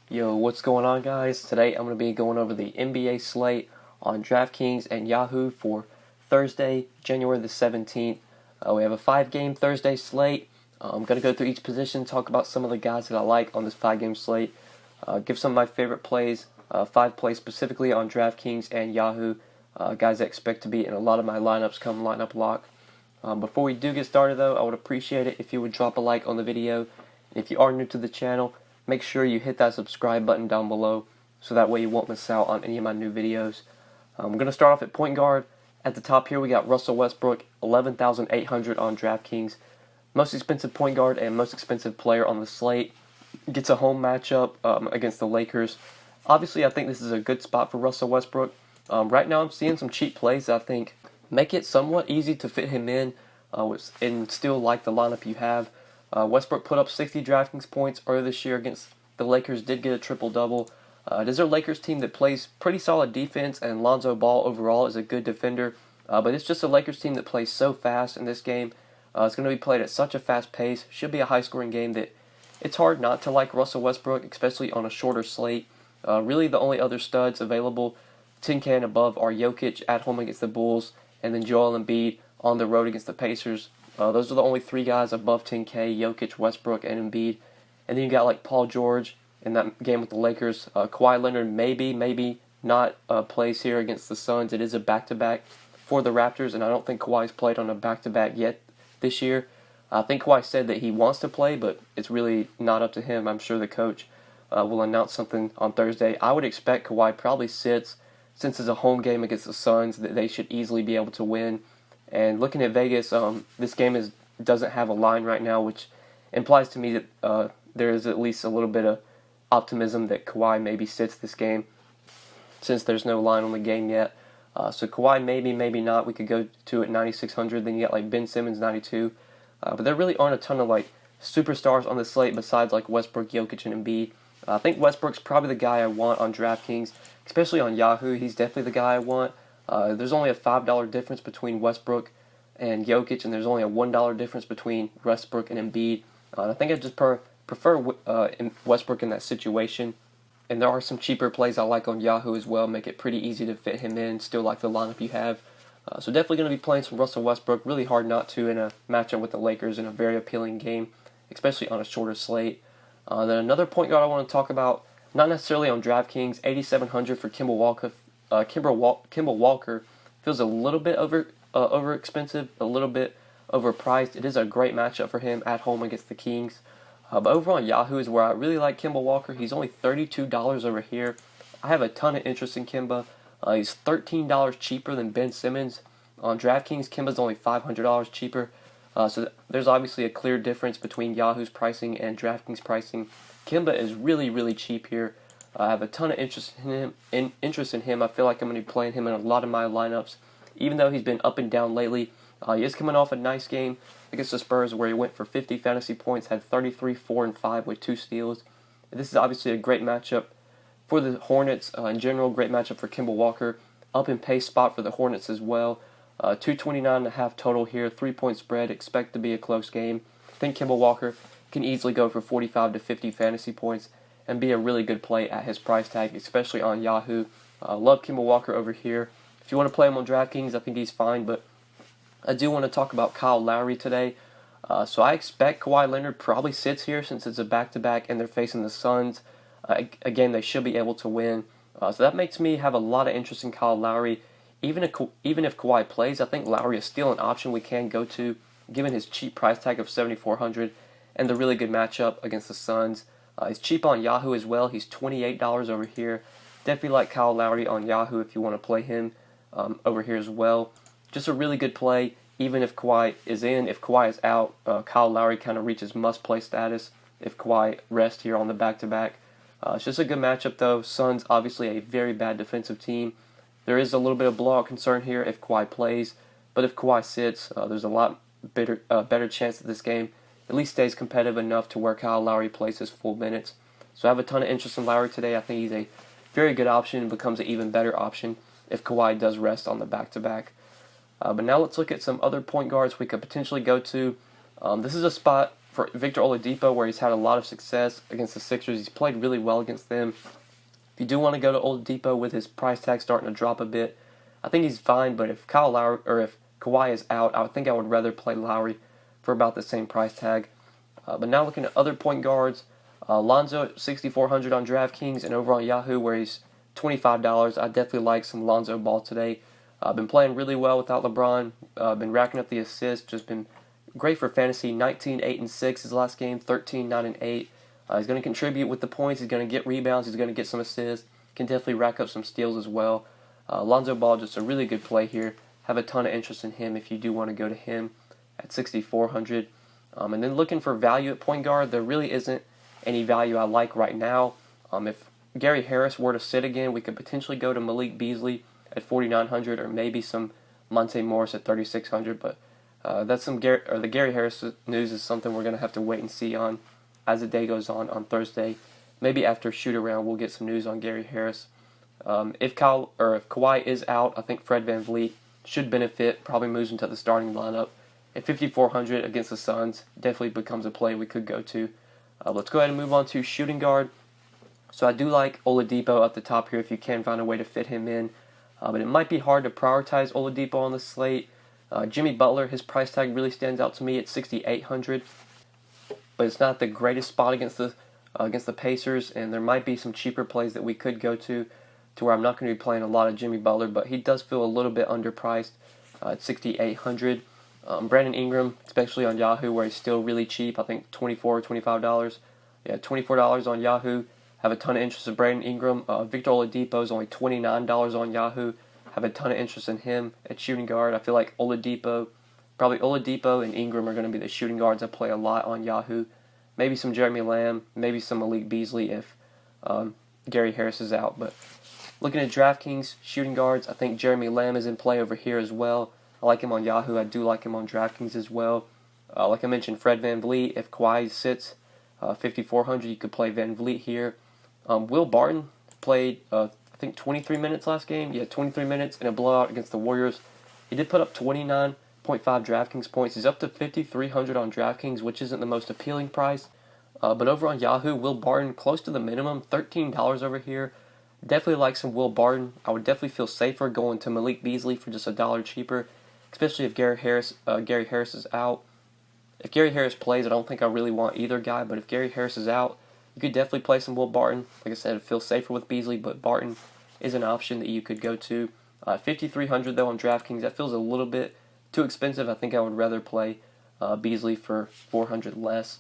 Yo, what's going on, guys? Today I'm going to be going over the NBA slate on DraftKings and Yahoo for Thursday, January the 17th. We have a 5-game Thursday slate. I'm going to go through each position, talk about some of the guys that I like on this 5-game slate, give some of my favorite plays, 5 plays specifically on DraftKings and Yahoo, guys I expect to be in a lot of my lineups come lineup lock. Before we do get started, though, I would appreciate it if you would drop a like on the video. If you are new to the channel, make sure you hit that subscribe button down below so that way you won't miss out on any of my new videos. I'm going to start off at point guard. At the top here we got Russell Westbrook, 11,800 on DraftKings. Most expensive point guard and most expensive player on the slate. Gets a home matchup against the Lakers. Obviously, I think this is a good spot for Russell Westbrook. Right now I'm seeing some cheap plays that I think make it somewhat easy to fit him in and still like the lineup you have. Westbrook put up 60 DraftKings points earlier this year against the Lakers, did get a triple-double. It is a Lakers team that plays pretty solid defense, and Lonzo Ball overall is a good defender. But it's just a Lakers team that plays so fast in this game. It's going to be played at such a fast pace. Should be a high-scoring game that it's hard not to like Russell Westbrook, especially on a shorter slate. Really the only other studs available 10K and above are Jokic at home against the Bulls, and then Joel Embiid on the road against the Pacers. Those are the only 3 guys above 10K, Jokic, Westbrook, and Embiid. And then you got like Paul George in that game with the Lakers. Kawhi Leonard maybe not plays here against the Suns. It is a back-to-back for the Raptors, and I don't think Kawhi's played on a back-to-back yet this year. I think Kawhi said that he wants to play, but it's really not up to him. I'm sure the coach will announce something on Thursday. I would expect Kawhi probably sits, since it's a home game against the Suns, that they should easily be able to win. And looking at Vegas, this game doesn't have a line right now, which implies to me that there is at least a little bit of optimism that Kawhi maybe sits this game, since there's no line on the game yet. So Kawhi maybe not. We could go to at 9,600. Then you got like Ben Simmons 92. But there really aren't a ton of like superstars on the slate besides like Westbrook, Jokic, and Embiid. I think Westbrook's probably the guy I want on DraftKings, especially on Yahoo. He's definitely the guy I want. There's only a $5 difference between Westbrook and Jokic, and there's only a $1 difference between Westbrook and Embiid. I think I just prefer Westbrook in that situation. And there are some cheaper plays I like on Yahoo as well, make it pretty easy to fit him in, still like the lineup you have. So definitely going to be playing some Russell Westbrook. Really hard not to in a matchup with the Lakers in a very appealing game, especially on a shorter slate. Then another point guard I want to talk about, not necessarily on DraftKings, 8,700 for Kemba Walker. Kemba Walker feels a little bit overexpensive, a little bit overpriced. It is a great matchup for him at home against the Kings. But over on Yahoo is where I really like Kemba Walker. He's only $32 over here. I have a ton of interest in Kemba. He's $13 cheaper than Ben Simmons. On DraftKings, Kemba's only $500 cheaper. So there's obviously a clear difference between Yahoo's pricing and DraftKings pricing. Kemba is really cheap here. I have a ton of interest in him. I feel like I'm going to be playing him in a lot of my lineups, even though he's been up and down lately. He is coming off a nice game against the Spurs where he went for 50 fantasy points, had 33, 4, and 5 with 2 steals. This is obviously a great matchup for the Hornets in general. Great matchup for Kemba Walker. Up in pace spot for the Hornets as well. 229.5 total here. 3-point spread. Expect to be a close game. I think Kemba Walker can easily go for 45 to 50 fantasy points and be a really good play at his price tag, especially on Yahoo. Love Kemba Walker over here. If you want to play him on DraftKings, I think he's fine, but I do want to talk about Kyle Lowry today. So I expect Kawhi Leonard probably sits here since it's a back-to-back and they're facing the Suns. Again, they should be able to win. So that makes me have a lot of interest in Kyle Lowry. Even if Kawhi plays, I think Lowry is still an option we can go to, given his cheap price tag of $7,400 and the really good matchup against the Suns. He's cheap on Yahoo as well. He's $28 over here. Definitely like Kyle Lowry on Yahoo if you want to play him over here as well. Just a really good play, even if Kawhi is in. If Kawhi is out, Kyle Lowry kind of reaches must-play status if Kawhi rests here on the back-to-back. It's just a good matchup, though. Suns, obviously a very bad defensive team. There is a little bit of blowout concern here if Kawhi plays, but if Kawhi sits, there's a lot better chance that this game at least stays competitive enough to where Kyle Lowry plays his full minutes. So I have a ton of interest in Lowry today. I think he's a very good option and becomes an even better option if Kawhi does rest on the back-to-back. But now let's look at some other point guards we could potentially go to. This is a spot for Victor Oladipo, where he's had a lot of success against the Sixers. He's played really well against them. If you do want to go to Oladipo with his price tag starting to drop a bit, I think he's fine. But if Kyle Lowry or if Kawhi is out, I think I would rather play Lowry for about the same price tag. But now looking at other point guards, Lonzo at 6,400 on DraftKings and over on Yahoo where he's $25. I definitely like some Lonzo ball today. Been playing really well without LeBron. Been racking up the assists. Just been great for fantasy. 19, 8, and 6 his last game. 13, 9, and 8. He's going to contribute with the points. He's going to get rebounds. He's going to get some assists. Can definitely rack up some steals as well. Lonzo Ball, just a really good play here. Have a ton of interest in him if you do want to go to him at 6,400. And then looking for value at point guard, there really isn't any value I like right now. If Gary Harris were to sit again, we could potentially go to Malik Beasley at 4,900 or maybe some Monte Morris at 3,600. But that's the Gary Harris news is something we're going to have to wait and see on as the day goes on Thursday. Maybe after shoot around, we'll get some news on Gary Harris. If Kawhi is out, I think Fred VanVleet should benefit. Probably moves into the starting lineup at 5,400 against the Suns. Definitely becomes a play we could go to. Let's go ahead and move on to shooting guard. So I do like Oladipo at the top here if you can find a way to fit him in. But it might be hard to prioritize Oladipo on the slate. Jimmy Butler, his price tag really stands out to me at 6,800. But it's not the greatest spot against the Pacers, and there might be some cheaper plays that we could go to where I'm not going to be playing a lot of Jimmy Butler, but he does feel a little bit underpriced at 6,800. Brandon Ingram, especially on Yahoo, where he's still really cheap, I think $24 or $25. Yeah, $24 on Yahoo. Have a ton of interest in Brandon Ingram. Victor Oladipo is only $29 on Yahoo. Have a ton of interest in him at shooting guard. I feel like Oladipo and Ingram are going to be the shooting guards I play a lot on Yahoo. Maybe some Jeremy Lamb, maybe some Malik Beasley if Gary Harris is out. But looking at DraftKings shooting guards, I think Jeremy Lamb is in play over here as well. I like him on Yahoo. I do like him on DraftKings as well. Like I mentioned, Fred VanVleet, if Kawhi sits 5,400, you could play VanVleet here. Will Barton played, I think, 23 minutes last game. Yeah, 23 minutes in a blowout against the Warriors. He did put up 29.5 DraftKings points. He's up to 5,300 on DraftKings, which isn't the most appealing price. But over on Yahoo, Will Barton close to the minimum, $13 over here. Definitely like some Will Barton. I would definitely feel safer going to Malik Beasley for just $1 cheaper, especially if Gary Harris is out. If Gary Harris plays, I don't think I really want either guy, but if Gary Harris is out, you could definitely play some Will Barton. Like I said, it feels safer with Beasley, but Barton is an option that you could go to. 5,300 though on DraftKings, that feels a little bit too expensive. I think I would rather play Beasley for 400 less.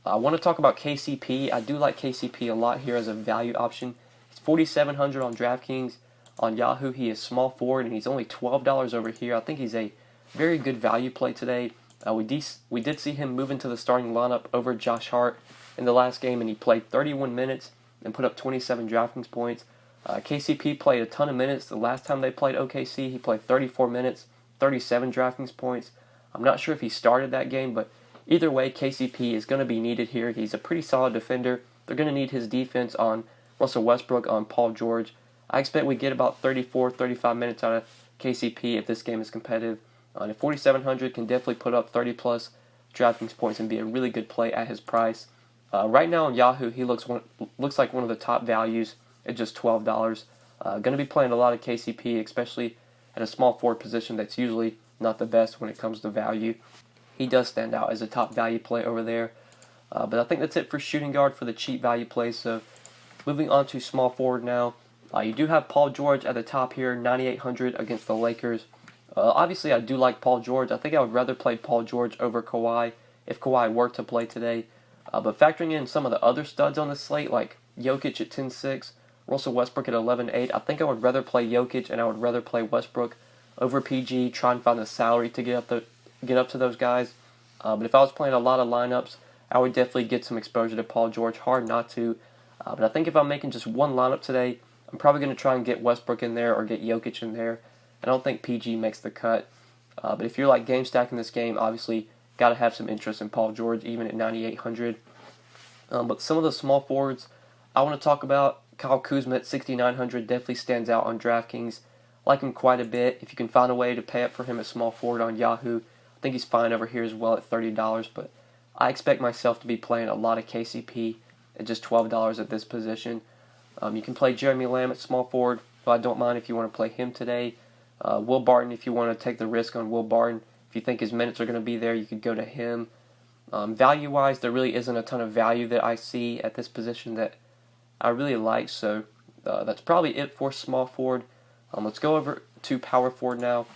I want to talk about KCP. I do like KCP a lot here as a value option. He's 4,700 on DraftKings. On Yahoo, he is small forward, and he's only $12 over here. I think he's a very good value play today. We did see him move into the starting lineup over Josh Hart in the last game, and he played 31 minutes and put up 27 DraftKings points. KCP played a ton of minutes. The last time they played OKC, he played 34 minutes, 37 DraftKings points. I'm not sure if he started that game, but either way, KCP is going to be needed here. He's a pretty solid defender. They're going to need his defense on Russell Westbrook, on Paul George. I expect we get about 34, 35 minutes out of KCP if this game is competitive. And 4,700 can definitely put up 30-plus DraftKings points and be a really good play at his price. Right now on Yahoo, he looks like one of the top values at just $12. Going to be playing a lot of KCP, especially at a small forward position that's usually not the best when it comes to value. He does stand out as a top value play over there. But I think that's it for shooting guard for the cheap value plays. So moving on to small forward now. You do have Paul George at the top here, 9,800 against the Lakers. Obviously, I do like Paul George. I think I would rather play Paul George over Kawhi if Kawhi were to play today. But factoring in some of the other studs on the slate, like Jokic at 10-6, Russell Westbrook at 11-8, I think I would rather play Jokic and I would rather play Westbrook over PG, try and find the salary to get up to those guys. But if I was playing a lot of lineups, I would definitely get some exposure to Paul George. Hard not to. But I think if I'm making just one lineup today, I'm probably going to try and get Westbrook in there or get Jokic in there. I don't think PG makes the cut. But if you're like game stacking this game, obviously got to have some interest in Paul George, even at 9,800. But some of the small forwards I want to talk about, Kyle Kuzma at 6,900 definitely stands out on DraftKings. Like him quite a bit. If you can find a way to pay up for him at small forward on Yahoo, I think he's fine over here as well at $30. But I expect myself to be playing a lot of KCP at just $12 at this position. You can play Jeremy Lamb at small forward, but I don't mind if you want to play him today. Will Barton, if you want to take the risk on Will Barton, if you think his minutes are going to be there, you could go to him. Value-wise, there really isn't a ton of value that I see at this position that I really like, so that's probably it for small forward. Let's go over to power forward now.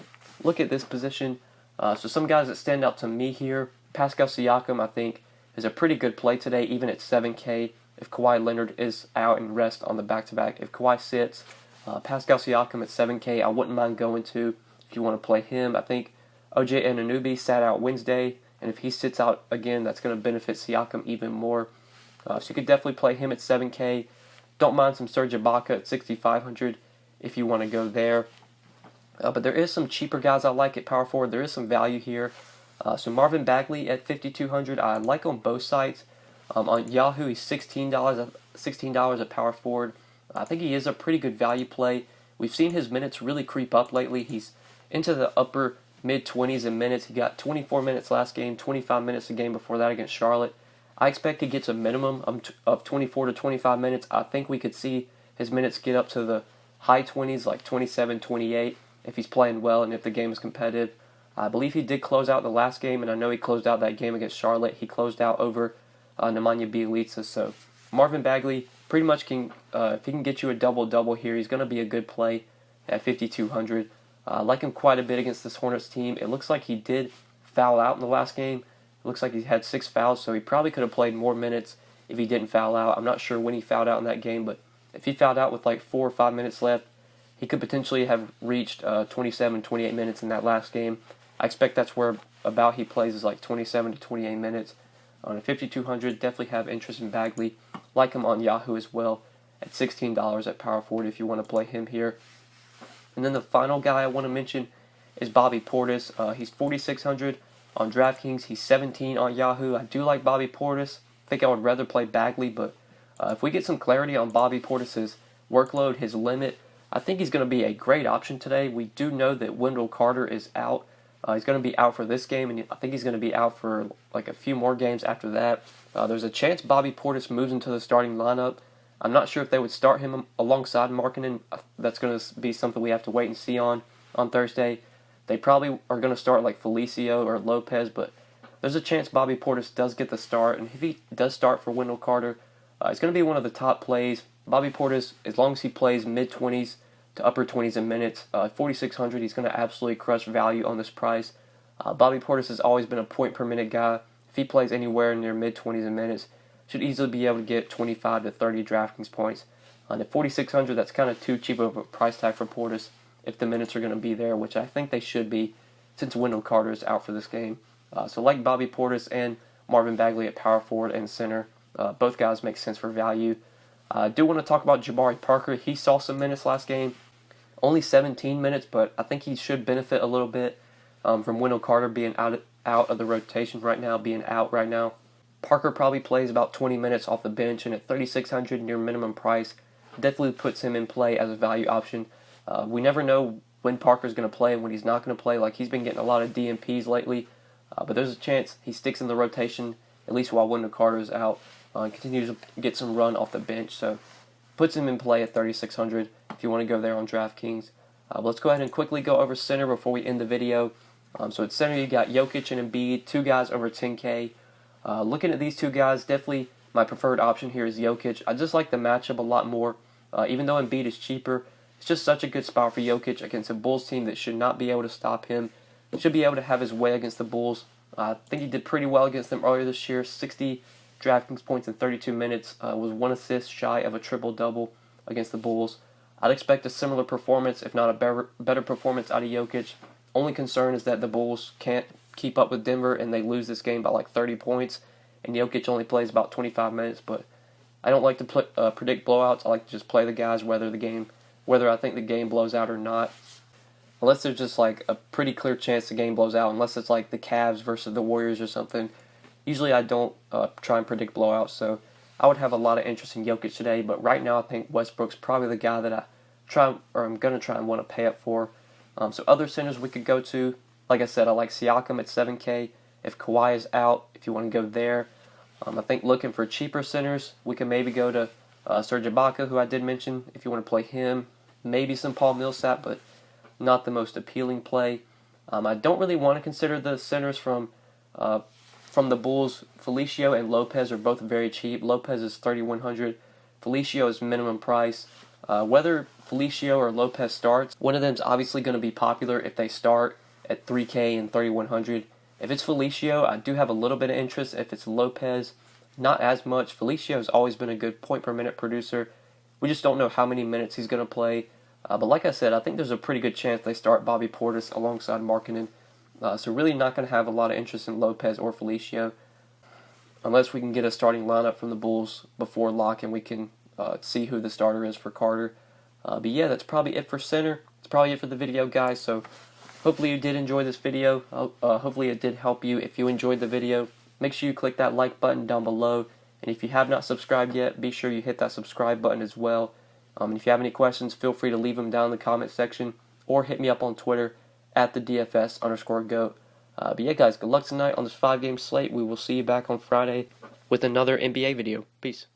Look at this position. So some guys that stand out to me here, Pascal Siakam, I think, is a pretty good play today, even at 7K. If Kawhi Leonard is out and rest on the back-to-back. If Kawhi sits, Pascal Siakam at 7K, I wouldn't mind going to if you want to play him. I think OJ Anunoby sat out Wednesday, and if he sits out again, that's going to benefit Siakam even more. So you could definitely play him at 7K. Don't mind some Serge Ibaka at 6,500 if you want to go there. But there is some cheaper guys I like at power forward. There is some value here. So Marvin Bagley at 5,200. I like on both sides. On Yahoo, he's $16 at power forward. I think he is a pretty good value play. We've seen his minutes really creep up lately. He's into the upper mid-20s in minutes. He got 24 minutes last game, 25 minutes a game before that against Charlotte. I expect he gets a minimum of 24 to 25 minutes. I think we could see his minutes get up to the high 20s, like 27, 28, if he's playing well and if the game is competitive. I believe he did close out the last game, and I know he closed out that game against Charlotte. He closed out over Nemanja Bjelica. So Marvin Bagley pretty much can, if he can get you a double-double here, he's going to be a good play at 5,200. I like him quite a bit against this Hornets team. It looks like he did foul out in the last game. It looks like he had 6 fouls, so he probably could have played more minutes if he didn't foul out. I'm not sure when he fouled out in that game, but if he fouled out with like 4 or 5 minutes left, he could potentially have reached 27, 28 minutes in that last game. I expect that's where about he plays is like 27 to 28 minutes. On a 5,200, definitely have interest in Bagley. Like him on Yahoo as well at $16 at power forward if you want to play him here. And then the final guy I want to mention is Bobby Portis. He's 4,600 on DraftKings. He's 17 on Yahoo. I do like Bobby Portis. I think I would rather play Bagley, but if we get some clarity on Bobby Portis' workload, his limit, I think he's going to be a great option today. We do know that Wendell Carter is out. He's going to be out for this game, and I think he's going to be out for like a few more games after that. There's a chance Bobby Portis moves into the starting lineup. I'm not sure if they would start him alongside Markkanen. That's going to be something we have to wait and see on Thursday. They probably are going to start like Felicio or Lopez, but there's a chance Bobby Portis does get the start, and if he does start for Wendell Carter, it's going to be one of the top plays. Bobby Portis, as long as he plays mid-20s to upper 20s in minutes, 4,600, he's going to absolutely crush value on this price. Bobby Portis has always been a point-per-minute guy. If he plays anywhere near mid-20s in minutes, should easily be able to get 25 to 30 DraftKings points. At 4,600, that's kind of too cheap of a price tag for Portis if the minutes are going to be there, which I think they should be since Wendell Carter is out for this game. So like Bobby Portis and Marvin Bagley at power forward and center, both guys make sense for value. I do want to talk about Jabari Parker. He saw some minutes last game, only 17 minutes, but I think he should benefit a little bit from Wendell Carter being out of the rotation right now, being out right now. Parker probably plays about 20 minutes off the bench, and at 3,600 near minimum price, definitely puts him in play as a value option. We never know when Parker's going to play and when he's not going to play. Like, he's been getting a lot of DNPs lately, but there's a chance he sticks in the rotation, at least while Wendell Carter is out, and continues to get some run off the bench. So puts him in play at 3,600 if you want to go there on DraftKings. Let's go ahead and quickly go over center before we end the video. So at center, you got Jokic and Embiid, 2 guys over 10K. Looking at these 2 guys, definitely my preferred option here is Jokic. I just like the matchup a lot more. Even though Embiid is cheaper, it's just such a good spot for Jokic against a Bulls team that should not be able to stop him. He should be able to have his way against the Bulls. I think he did pretty well against them earlier this year. 60 DraftKings points in 32 minutes. Was 1 assist shy of a triple-double against the Bulls. I'd expect a similar performance, if not a better performance out of Jokic. Only concern is that the Bulls can't keep up with Denver and they lose this game by like 30 points. And Jokic only plays about 25 minutes, but I don't like to predict blowouts. I like to just play the guys whether I think the game blows out or not. Unless there's just like a pretty clear chance the game blows out, unless it's like the Cavs versus the Warriors or something. Usually I don't try and predict blowouts, so I would have a lot of interest in Jokic today, but right now I think Westbrook's probably the guy that I'm going to try and want to pay up for. So other centers we could go to, like I said, I like Siakam at 7K If Kawhi is out, if you want to go there. I think looking for cheaper centers, we can maybe go to Serge Ibaka, who I did mention, if you want to play him. Maybe some Paul Millsap, but not the most appealing play. I don't really want to consider the centers from the Bulls. Felicio and Lopez are both very cheap. Lopez is $3,100. Felicio is minimum price. Whether Felicio or Lopez starts, one of them is obviously going to be popular if they start at $3K and $3,100. If it's Felicio, I do have a little bit of interest. If it's Lopez, not as much. Felicio has always been a good point per minute producer. We just don't know how many minutes he's going to play. But like I said, I think there's a pretty good chance they start Bobby Portis alongside Markkanen. So really not going to have a lot of interest in Lopez or Felicio unless we can get a starting lineup from the Bulls before lock and we can see who the starter is for Carter. But yeah, that's probably it for center. It's probably it for the video, guys. So hopefully you did enjoy this video. Hopefully it did help you. If you enjoyed the video, make sure you click that like button down below. And if you have not subscribed yet, be sure you hit that subscribe button as well. And if you have any questions, feel free to leave them down in the comment section or hit me up on Twitter at the DFS_GOAT. But yeah, guys, good luck tonight on this 5-game slate. We will see you back on Friday with another NBA video. Peace.